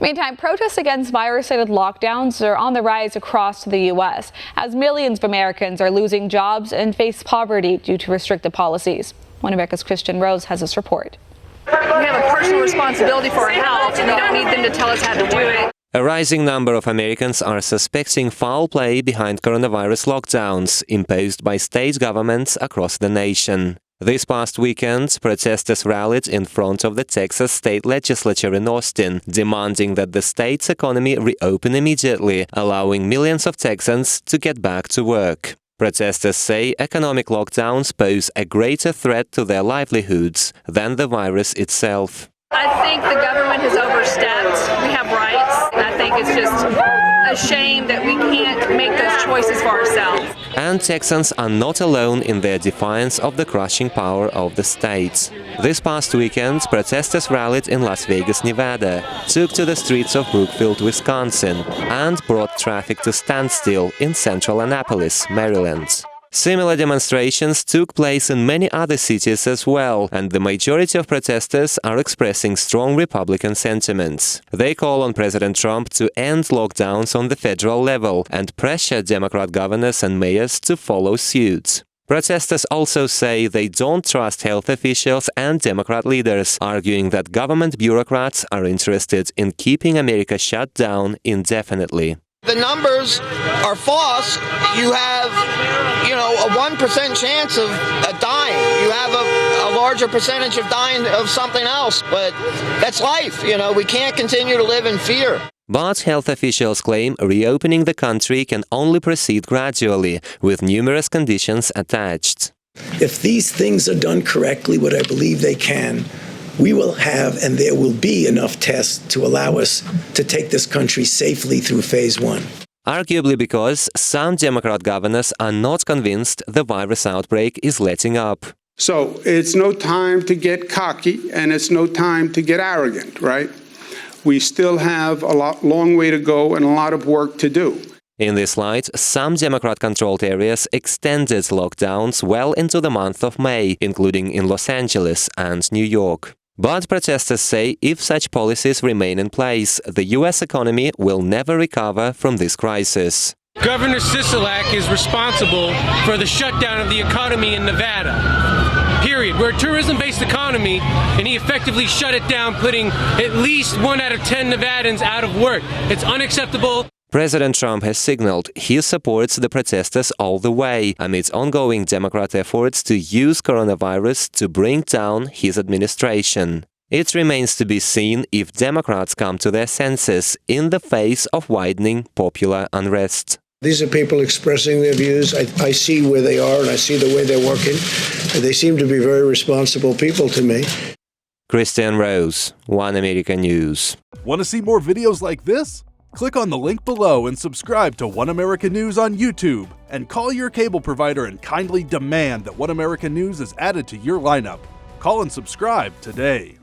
Meantime, protests against virus-related lockdowns are on the rise across the U.S. as millions of Americans are losing jobs and face poverty due to restrictive policies. One America's Kristian Rouz has this report. We have a personal responsibility for our health, and we don't need them to tell us how to do it. A rising number of Americans are suspecting foul play behind coronavirus lockdowns imposed by state governments across the nation. This past weekend, protesters rallied in front of the Texas state legislature in Austin, demanding that the state's economy reopen immediately, allowing millions of Texans to get back to work. Protesters say economic lockdowns pose a greater threat to their livelihoods than the virus itself. I think the government has overstepped. We have rights, and I think it's just a shame that we can't make those choices for ourselves. And Texans are not alone in their defiance of the crushing power of the state. This past weekend, protesters rallied in Las Vegas, Nevada, took to the streets of Brookfield, Wisconsin, and brought traffic to standstill in central Annapolis, Maryland. Similar demonstrations took place in many other cities as well, and the majority of protesters are expressing strong Republican sentiments. They call on President Trump to end lockdowns on the federal level and pressure Democrat governors and mayors to follow suit. Protesters also say they don't trust health officials and Democrat leaders, arguing that government bureaucrats are interested in keeping America shut down indefinitely. The numbers are false. You have, a 1% chance of dying. You have a larger percentage of dying of something else, but that's life. We can't continue to live in fear. But health officials claim reopening the country can only proceed gradually, with numerous conditions attached. If these things are done correctly, what I believe they can, we will have and there will be enough tests to allow us to take this country safely through phase one. Arguably because some Democrat governors are not convinced the virus outbreak is letting up. So it's no time to get cocky and it's no time to get arrogant, right? We still have a long way to go and a lot of work to do. In this light, some Democrat-controlled areas extended lockdowns well into the month of May, including in Los Angeles and New York. But protesters say if such policies remain in place, the U.S. economy will never recover from this crisis. Governor Sisolak is responsible for the shutdown of the economy in Nevada. Period. We're a tourism-based economy, and he effectively shut it down, putting at least 1 out of 10 Nevadans out of work. It's unacceptable. President Trump has signaled he supports the protesters all the way amid ongoing Democrat efforts to use coronavirus to bring down his administration. It remains to be seen if Democrats come to their senses in the face of widening popular unrest. These are people expressing their views. I see where they are and I see the way they're working. They seem to be very responsible people to me. Kristian Rouz, One America News. Want to see more videos like this? Click on the link below and subscribe to One America News on YouTube. And call your cable provider and kindly demand that One America News is added to your lineup. Call and subscribe today.